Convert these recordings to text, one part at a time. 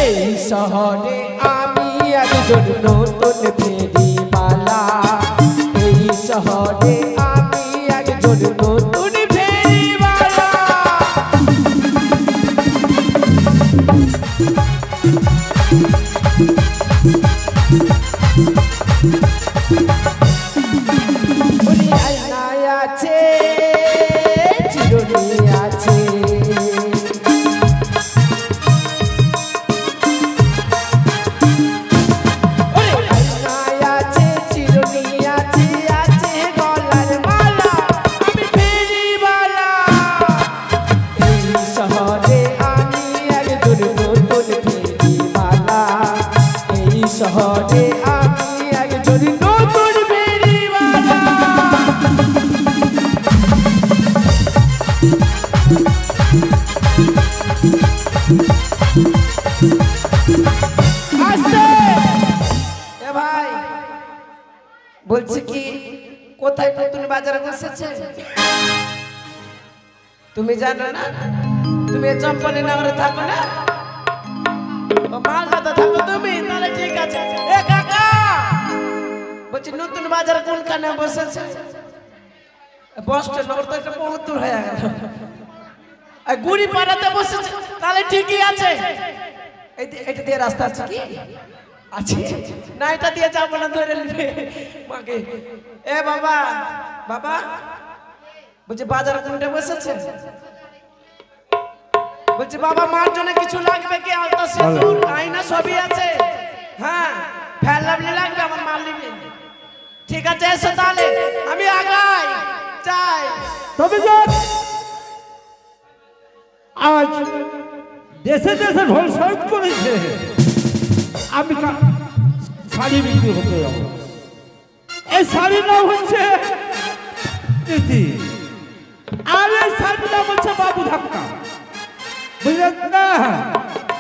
এই শহরে আমি একজন নতুন ফেরিওয়ালা, এই শহরে আমি একজন নতুন ফেরিওয়ালা। উনি আয়নায় আছে, চিরুনি আছে, শহরে আমি একজন নতুন ফেরিওয়ালা। আসছে এ ভাই, বলছি কি কোথায় নতুন বাজার বসেছে তুমি জানো না? তুমি চম্পলে নগরে থাকো না? মালদাতে থাকো তুমি? তাহলে ঠিক আছে। এ কাকা, বলছি নতুন বাজার কোনখানে বসেছে? বস্টন নগর তো একটা বহুত দূর হয়ে গেল। গুড়ি পাড়াতে বসেছে, তাহলে ঠিকই আছে। এটা দিয়ে রাস্তা আছে কি? আছে না? এটা দিয়ে যাবো না, ধরে নিবে মাকে। এ বাবা, বাবা বলছি বাজার কোনটা বসেছে? বলছি বাবা মার জন্য কিছু লাগবে কি? আলতা সিঁদুর আয়না সবই আছে। হ্যাঁ, ফ্যান লাগলে লাগবে, আমার মাল নিবি। ঠিক আছে, এসো তাহলে আমি আগাই যাই। তবে আজ দেশে দেশে ঢোল শহীদ করেছে, আমি শাড়ি বিক্রি হতে যাবো। এই শাড়ি নাম হচ্ছে প্রীতি, আর এই শাড়ির নাম হচ্ছে বাবু ধাক্কা। বুঝলেন না?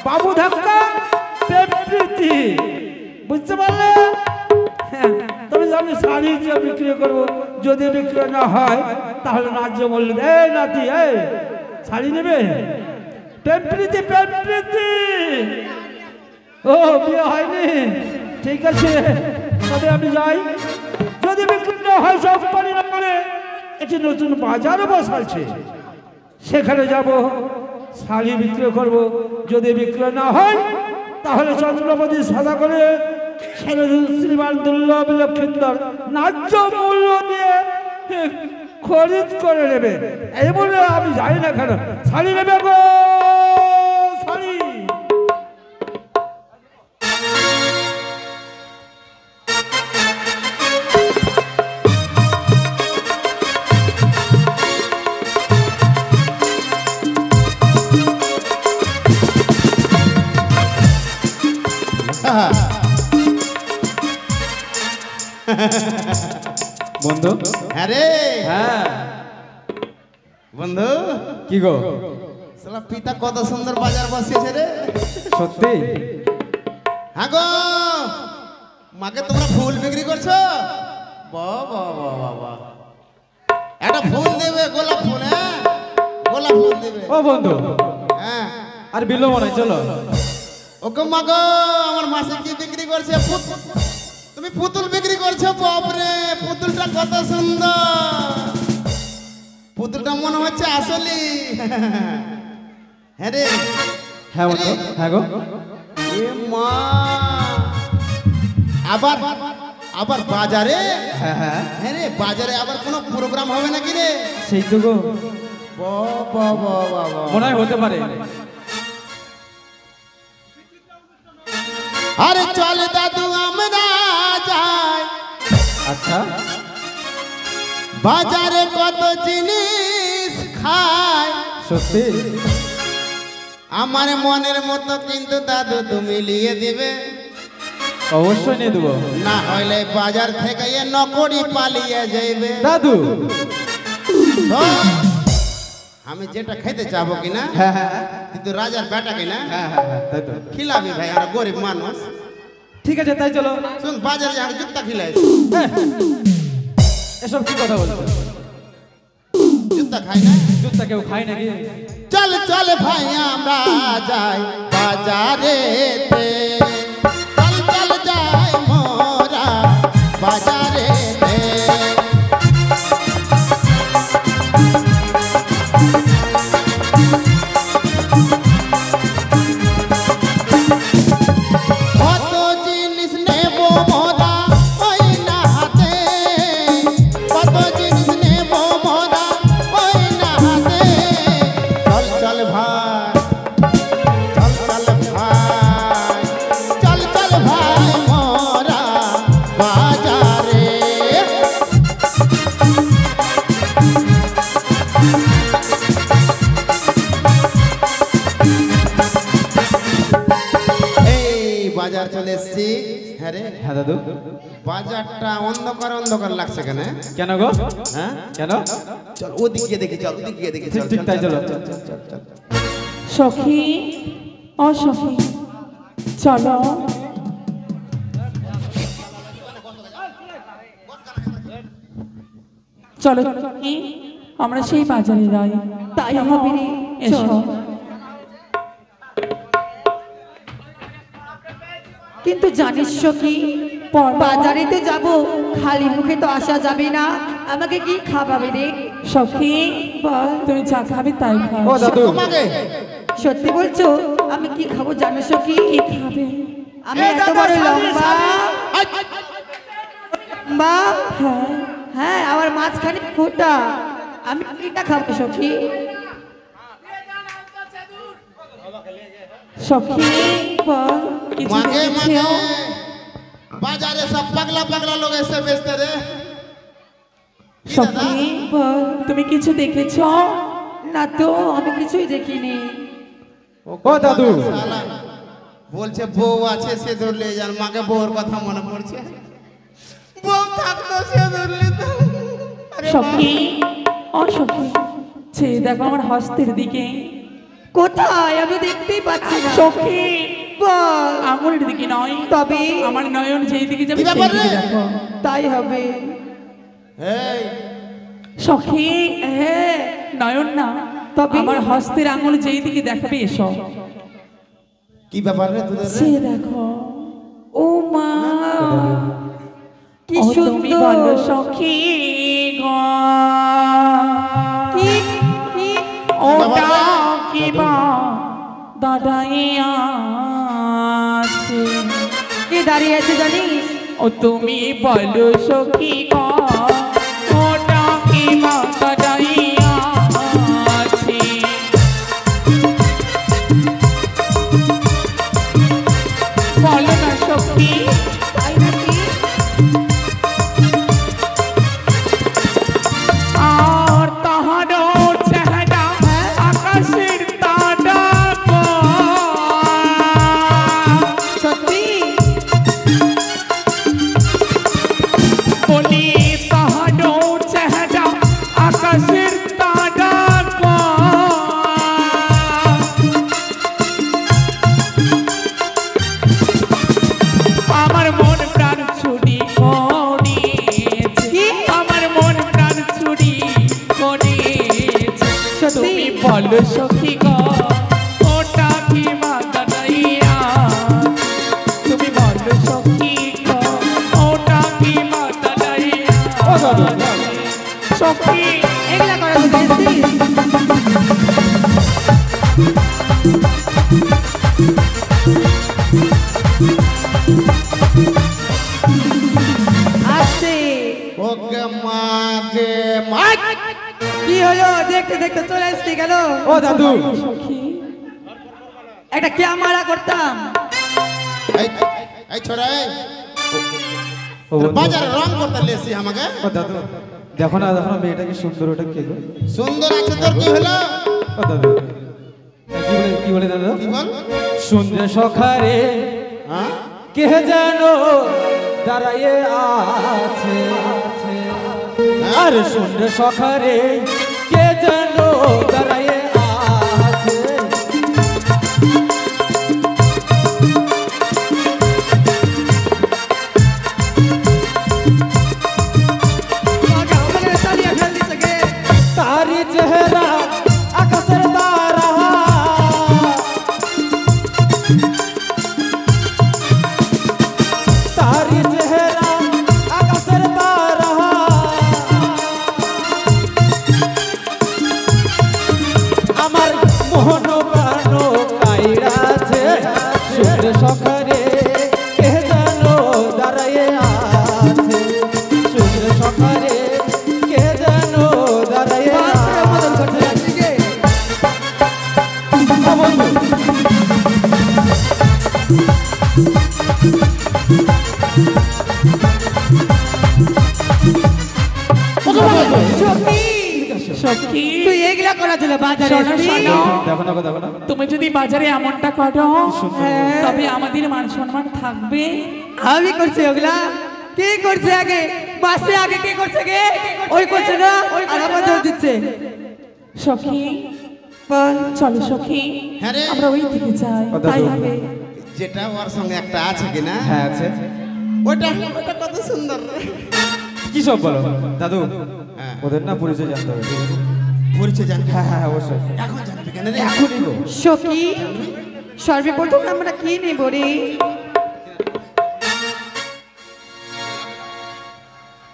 বাবু ধাক্কা প্রীতি, বুঝতে পারলে? তবে আমি শাড়ি যে বিক্রি করবো, যদি বিক্রি না হয় তাহলে রাজ্য বললেন, এই নাতি, এই শাড়ি নেবে? প্রীতি, প্রীতি। ও বিয়ে হয়নি? ঠিক আছে, তবে আমি যাই। যদি বিক্রি না হয় সব পরিমাণে একটি নতুন বাজারও বসাচ্ছে, সেখানে যাব, শাড়ি বিক্রি করব। যদি বিক্রি না হয় তাহলে চন্দ্রপতি সাদা করে শ্রীমান দুর্লভ লক্ষিন্দর ন্যায্য মূল্য দিয়ে খরিদ করে নেবে। এই বলে আমি যাই না কেন, শাড়ি নেবে গো, শাড়ি। বন্ধু, হ্যাঁ রে। হ্যাঁ বন্ধু, কি গো? শালা পিতা কত সুন্দর বাজার বসিয়েছে রে। সত্যি? হ্যাঁ গো, মাকে তোমরা ফুল বিক্রি করছো? বাহ বাহ বাহ বাহ বাহ। একটা ফুল দেবে, গোলাপ ফুল। হ্যাঁ, গোলাপ ফুল দেবে। ও বন্ধু, হ্যাঁ, আর বিলম্ব নাই, চলো। ওকে মা গো, আমার মাসে কি বিক্রি করছে? তুমি পুতুল বিক্রি করছো? বাপরে, পুতুলটা কত সুন্দর। পুতুলটা মনে হচ্ছে আসলি। হ্যাঁ রে। হ্যাঁ বন্ধু, হ্যাঁ গো। এ মা, আবার আবার বাজারে? হ্যাঁ হ্যাঁ, হ্যাঁ রে, বাজারে আবার কোনো প্রোগ্রাম হবে নাকি রে? সেই তো গো, বাবা বাবা বাবা, মনে হয় হতে পারে। আরে চল দাদু আমরা যাই। আচ্ছা, বাজারে কত জিনিস খায়। সত্যি? আমার মনের মতো কিন্তু দাদু তুমি নিয়ে দিবে? অবশ্যই নিয়ে দেবো। না হইলে বাজার থেকে এ নকরি পালিয়ে যাইবে। দাদু, তো আমি যেটা খেতে চাবো কিনা, হ্যাঁ হ্যাঁ কিন্তু রাজার বেটা কিনা, হ্যাঁ হ্যাঁ, তাই তো। খিলাবি ভাই, আমরা গরিব মানুষ। ঠিক আছে তাই চলো। শুন বাজারে যা জুতা খিলাই হ্যাঁ, এসব কি কথা বলছো? জুতা খাই না। জুতা কেউ খায় নাকি? চল চল ভাই আমরা যাই বাজারে চল চল যাই মোরা বাজারে কত জিনিস নেব মোরা ওই না হাতে কত জিনিস নেব মোরা ওই না হাতে চল চল ভাই চল চল ভাই চল চল ভাই মোরা বাজারে এই বাজার চলে এসছি। হ্যাঁ রে হ্যাঁ দাদু। বাজারটা অন্ধকার অন্ধকার লাগছে কেন? কেন গো? হ্যাঁ কেন? চল ওদিকে গিয়ে দেখি চল ওদিকে গিয়ে দেখি ঠিক চল ঠিক চল, তাই চল, চলো। চল, চল, চল, চল। সখী ও সখী চলো চলো সখী, আমরা সেই বাজারে যাই। তাই হবে রে, এসো। কিন্তু জানিস কি বাজারে তো যাবো, খালি মুখে তো আসা যাবে না। আমাকে কি খাওয়াবে রে? সখী বল। তুমি যা খাবে তাই খাও। ও দাদু। তোমাকে সত্যি বলছো? আমি কি খাবো জানিস কি? কি খাবে? আমি এত বড় লম্বা লম্বা, হ্যাঁ হ্যাঁ আমার মাঝখানে ফোঁটা, আমি এটা খাবো সখী? সখী বল। কিছু মাগে মাগে দেখেছো? বাজারে সব পাগলা পাগলা লোক এসে বেচতে রে। সখী বল। তুমি কিছু দেখেছো? না তো, আমি কিছুই দেখিনি। ও দাদু। শালা, বলছে বউ আছে সে ধরলে যান, মাকে বউর কথা মনে পড়ছে। বউ থাকতো সে ধরলে তো। আরে সখী ও সখী সে দেখো আমার হস্তের দিকে। কোথায়? আমি দেখতেই পাচ্ছি না। সখী বল। আঙুলের দিকে নয়, তবে আমার নয়ন যেই দিকে যাবে কি ব্যাপার সেই দিকে রে? দেখো। তাই হবে। এই সখী হ্যাঁ নয়ন না, তবে? আমার হস্তের আঙুল যেই দিকে দেখাবে এসো। কি ব্যাপার রে তোদের রে? সে দেখো। ও মা, কি ও তুমি বলো সুন্দর। সখী গো, কি কি ওটা কি বা দাদাই আছে? কে দাঁড়িয়ে আছে জানিস? ও তুমি বলো সখী গো, ওটা কি বা দাদাই আছে? বলো না সখী। তাই নাকি? আর তাহারও চেহারা আকাশের তারা গো। সত্যি? বলি তাহারও চেহারা আকাশের তারা গো। আমার মন প্রাণ ছুরি করেছে, কি? আমার মন প্রাণ ছুরি করেছে। সত্যি? তুমি বলো সখী গো, ওটা কি মাদাইয়া? তুমি বলো সখী গো, ওটা কি মাদাইয়া? ও দাদু। সখী এগুলা করা তো দেখছিস? আসছে। ওকে মাকে মা কি হলো? দেখতে দেখতে চলে আসতে গেল। ও দাদু। সখী একটা ক্যামেরা করতাম। এই এই ছোড়া এই ও বন্ধু। বাজারে রং করতে লেসি আমাকে। ও দাদু, দেখো না দেখো না মেয়েটা কি সুন্দর, ওটা কে গো? সুন্দর আছে তোর কি হলো? ও দাদু। কি বলে দাদু? কি বল? সুন্দর সখারে হ্যাঁ কে যেন দাঁড়াইয়ে আছে, আর সুন্দর সখারে কে যেন দাঁড়াইয়ে আছে। সখী তুই এগুলা করার জন্য বাজারে শোনো, এসেছিস? শোনো। দেখো না গো, দেখো না। তুমি যদি বাজারে এমনটা করো তবে আমাদের মান সম্মান থাকবে। আমি করছি ওগুলা? কি করছে আগে? মাসে আগে কি করছে গে? ওই করছে না, আর আমাদের দিচ্ছে। সখী বল। চলো সখী, হ্যাঁ রে। আমরা ওই দিকে যাই। ও দাদু। তাই হবে। যেটা ওর সঙ্গে একটা আছে কিনা হ্যাঁ আছে। ওটা ওটা কত সুন্দর। কি সব বলো দাদু? হ্যাঁ। ওদের না পরিচয় জানতে হবে, ঠিক আছে? পরিচয় জানবি? হ্যাঁ হ্যাঁ অবশ্যই। এখন জানবি কেন রে? এখনই গো। সখী, সর্বপ্রথম আমরা কি নেব রে?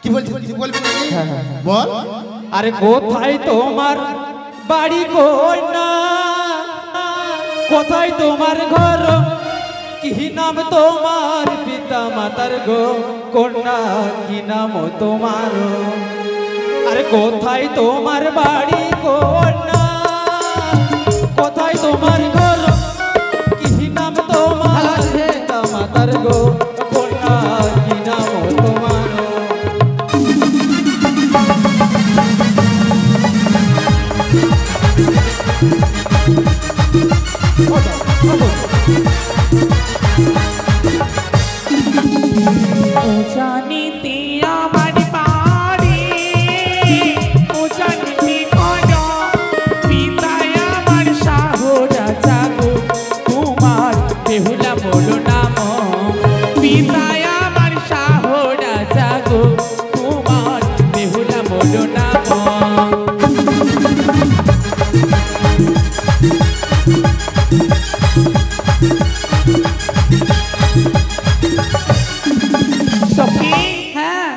কি বলছিস? কিছু বলবি না রে? বল। আরে কোথায় তোমার বাড়ি কই না, কোথায় তোমার ঘর, কি নাম তোমার পিতা মাতার গো কন্যা, কি নাম তোমার? আরে কোথায় তোমার বাড়ি কই না, কোথায় তোমার ঘর, কি নাম তোমার পিতা মাতার গো কন্যা, কি নাম তোমার? ও জানিতে আমার বাড়ি, ও জানিতে কোন পিতায় আমার শাহরা জাগো, তোমার বেহুলা বলো নাম, পিতায় আমার শাহরা জাগো, তোমার বেহুলা বলো নাম। সখী, হ্যাঁ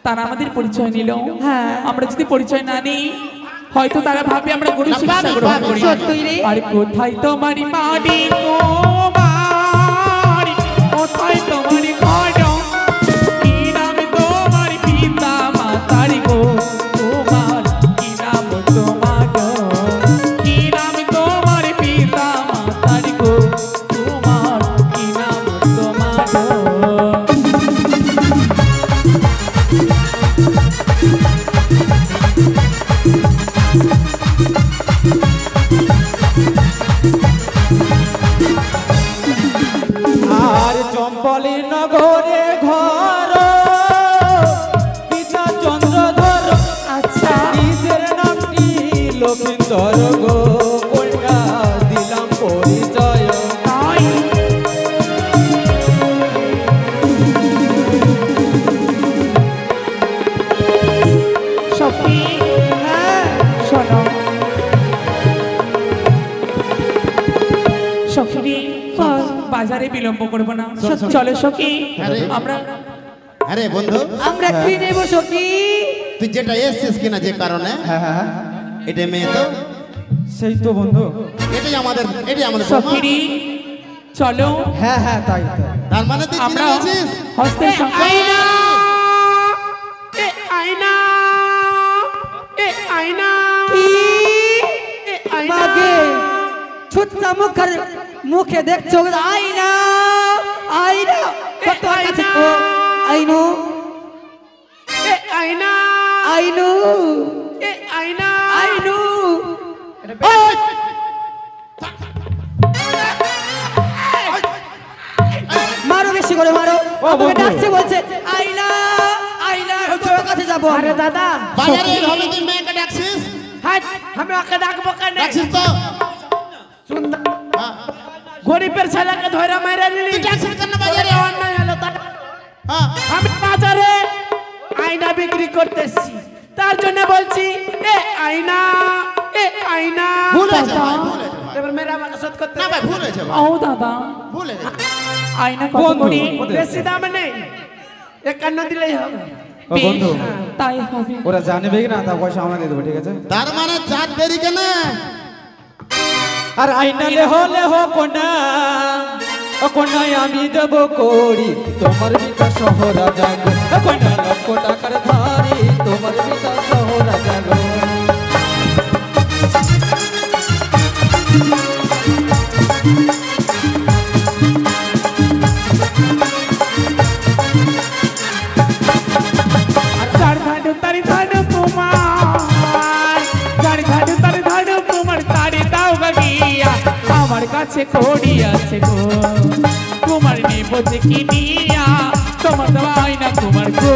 তারা আমাদের পরিচয় নিল। হ্যাঁ। আমরা যদি পরিচয় না নিই হয়তো তারা ভাবে আমরা গরু শিক্ষা গ্রহণ করি। সত্যই রে। আর কোথায় তোমার বাড়ি তোমার, কোথায় তোমার ঘর, কি নাম তোমার পিতা মাতার গো, তোমার কি নাম তোমার, কি নাম তোমার পিতা মাতার গো, তোমার কি নাম তোমার? আর চম্পলি নগরে ঘর, পিতা চন্দ্রধর, আচ্ছা নিজের নামটি লক্ষিন্দর গো কন্যা, দিলাম পরিচয়। তাই সখী, হ্যাঁ শোনো সখী, বাজারে বিলম্ব করবো না, চলো সখী আরে। আমরা। আরে বন্ধু, আমরা কি নেব সখী? তুই যেটা এসছিস কিনা যে কারণে, হ্যাঁ হ্যাঁ হ্যাঁ, এটা মেয়ে তো, সেই তো বন্ধু। এটাই আমাদের বৌমা। সখী চলো, হ্যাঁ হ্যাঁ তাই তাই। তার মানে তুই আমরা চিনে গেছিস? হস্তের সঙ্গে আয়না, এ আয়না, এ আয়না, কি? এ আয়না। মাগে ছুটটা মুখে দেখছো আইনা, আইনা কত কাছে ও আইনু, এ আয়না, আইনু, এ আয়না, আইনু। ওই! মারো বেশি করে মারো। আমাকে বন্ধু। ডাকছে বলছে আইনা, আইনা কত কাছে যাবো? আরে দাদা, বাজারে এইভাবে তুই মেয়েকে ডাকছিস? হাট, আমি ওকে ডাকবো কেন? ডাকছিস তো? সুন্দর হ্যাঁ। গরিবের ছেলেকে ধরে মেরে নিলি। তুই ডাকছিস কেন বাজারে? তোর অন্যায় হলো তার। হ্যাঁ। আমি বাজারে আয়না বিক্রি করতেছি, তার জন্য বলছি এ আয়না, এ আয়না। ভুল হয়েছে ভাই, ভুল হয়েছে ভাই। এবার মেরে আমাকে শোধ করতে না হবে। ভাই, ভুল হয়েছে ভাই, ও দাদা, ভুল হয়েছে। আয়না কত বন্ধু, করে? বন্ধু। বেশি দাম নেই, 51 দিলেই হবে। ও বন্ধু, তাই হবে। ওরা জানবে কি না, তা পয়সা আমরা দিয়ে দেবো, ঠিক আছে? তার মানে চার দেরি কেন? আর আইনা লেহ কোনা, ও কোনায় আমি দেব করি, তোমার পিতা শহরা জাগো, ও কোনা লক্ষ টাকার ধারি, তোমার পিতা শহরা জাগো। আমার কাছে কড়ি আছে গো তোমার নেব যে কিনিয়া তোমার দেওয়াই না তোমার গো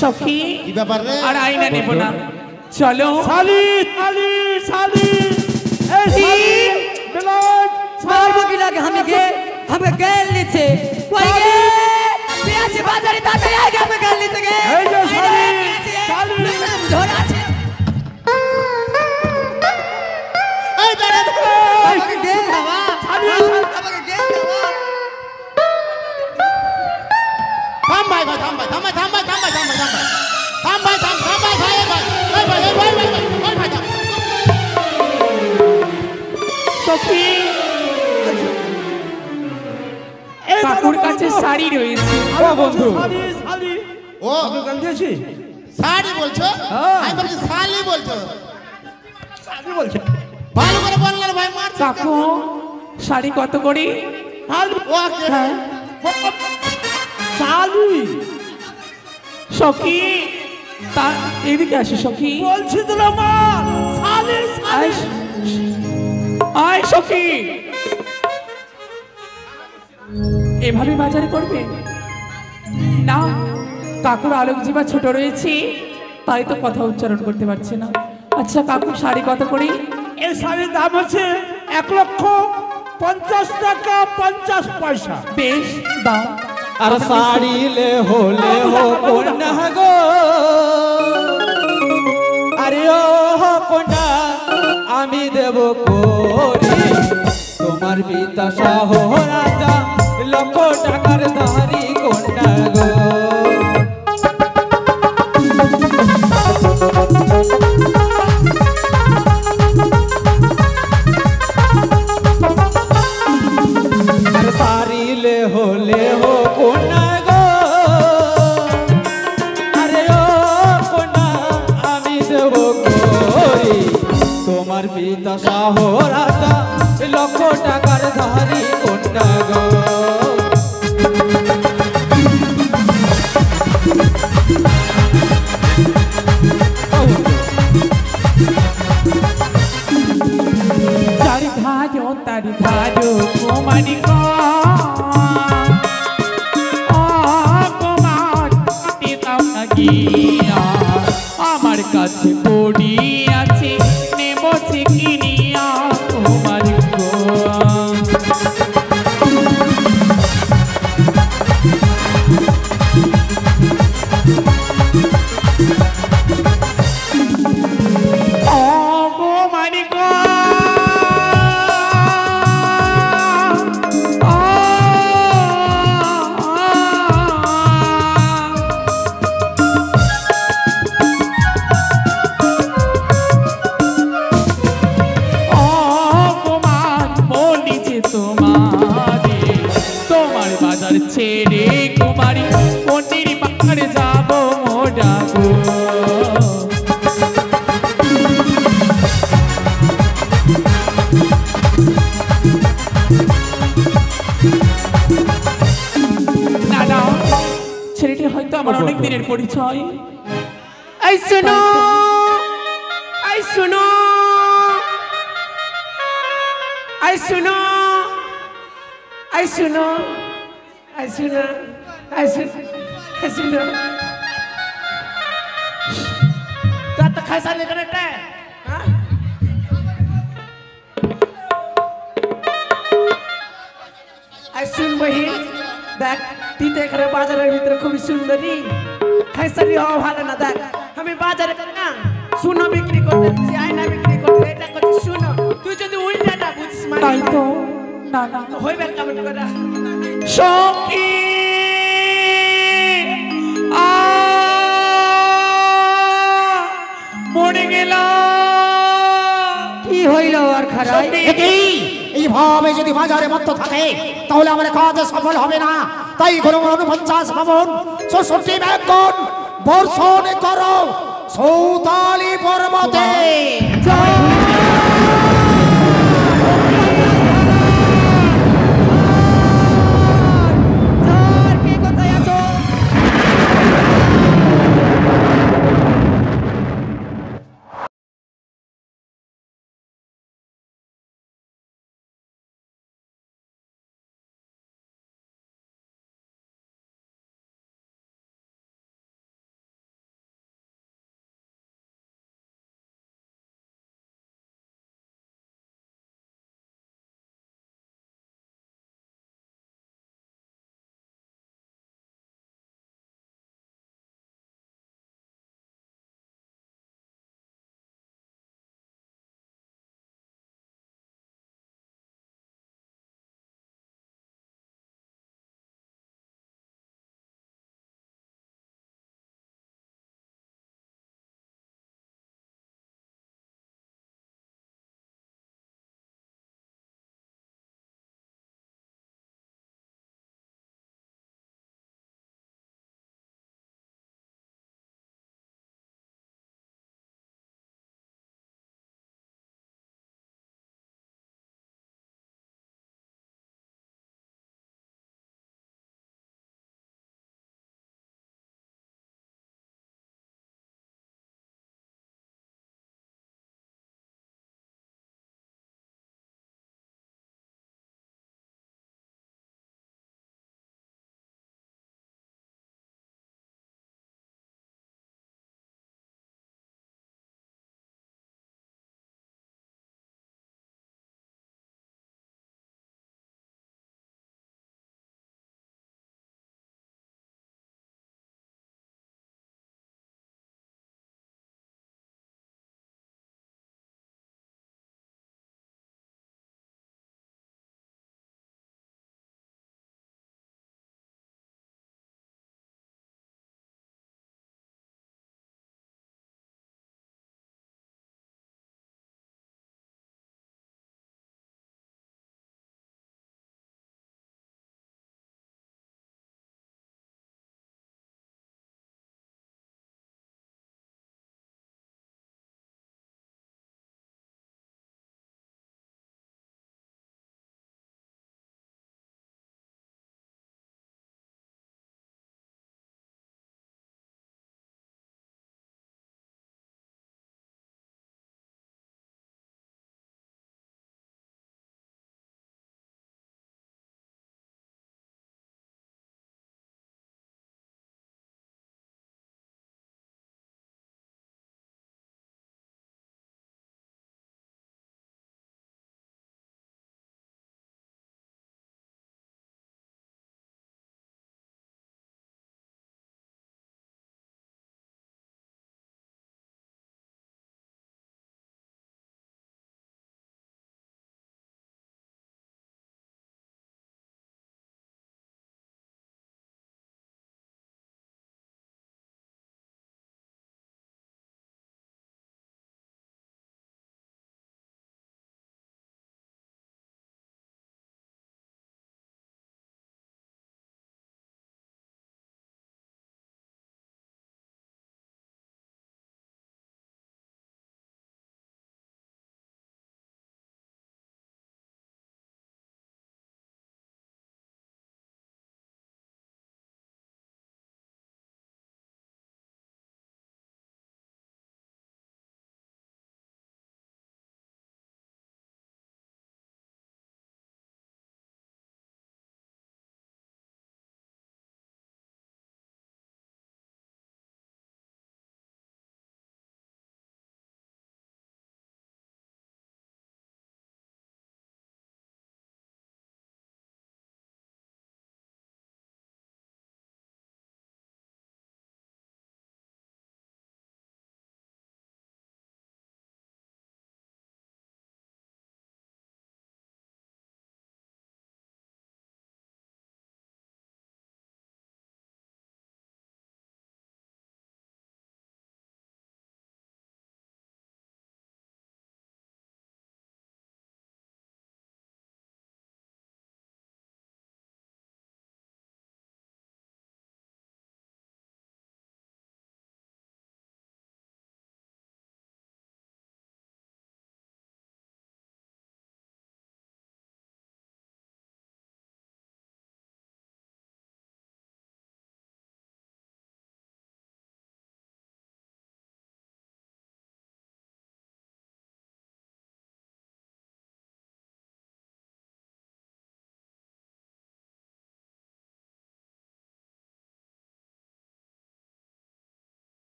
সখী কি ব্যাপার রে? আর আইনা নেব না চলো শালি শালি শালি এই শালি বেলায় মারবো কি লাগে हमें गैल नीचे कोई गे पियाचे बाजारे ताते आएगा हमें गैल नीचे गे এই যে শালি শালি ধরা আছে এই দাঁড়া আমাকে গেল দেওয়া শালি আমাকে গেল দেওয়া থাম ভাই ভাই থাম ভাই থাম ভাই থাম ভাই থাম ভাই থাম ভাই থাম ভাই থাম ভাই ভাই এই ভাই এই ভাই এই ভাই এই ভাই থাম। সখী কাকুর কাছে শাড়ি রয়েছে ও বন্ধু শালি শালি ও আমি গান দিয়েছি শাড়ি বলছো হ্যাঁ। আমি বলছি শালি বলছো শালি বলছে ভালো করে বললে ভাই মার কাকু শাড়ি কত করে শালি ওকে হ্যাঁ শালি সখী তা এদিকে আসো সখী বলছি তো না মা শালি আয় আয় সখী এভাবে বাজারে করবে না কাকুর আলোক জিবা ছোট রয়েছে তাই তো কথা উচ্চারণ করতে পারছে না আচ্ছা কাকু শাড়ি কত করে এই শাড়ির দাম হচ্ছে 1,50,000 টাকা 50 পয়সা বেশ দাও আর শাড়ি লে হো কন্যা গো আরে ও কন্যা আমি দেব করি তোমার পিতা শাহ রাজা লক্ষ টাকার ধারি কন্যা গো আর শাড়ি লে হো কন্যা গো আরে ও কন্যা আমি দেব করি তোমার পিতা শাহ রাজা লক্ষ টাকার ধারি কন্যা গো তারি ধারো কুমারী আমার কাছে পড়ি আছে নেব কিনিয়া তোমার গো ছেড়ে কুমারী মন্দির পাহাড়ে যাব মোরা গো না না ছেলেটি হয়তো আমার অনেক দিনের পরিচয় এই শোনো এই শোনো এই শোনো এই শোনো Asuna, Asuna. Kau tak kasar ni kereta, ha? Asun bahi, dak, tite kerja bazar itu खूब सुंदरी, kasari हो वाला ना dak. हमें bazar करना, सुनो बिक्री करते, si आईना बिक्री करते, এটা করতে सुनो. তুই যদি উল্টা না বুঝিস মানে তাই তো না না হইবে কেমন করে সখী মরে গেল কি হইল আর খারাই এইভাবে যদি বাজারে মত্ত থাকে তাহলে আমার কাজ সফল হবে না তাই কোনো 49 ভবন 66 ব্যাকন বর্ষণ করো সৌতালি পর্বতে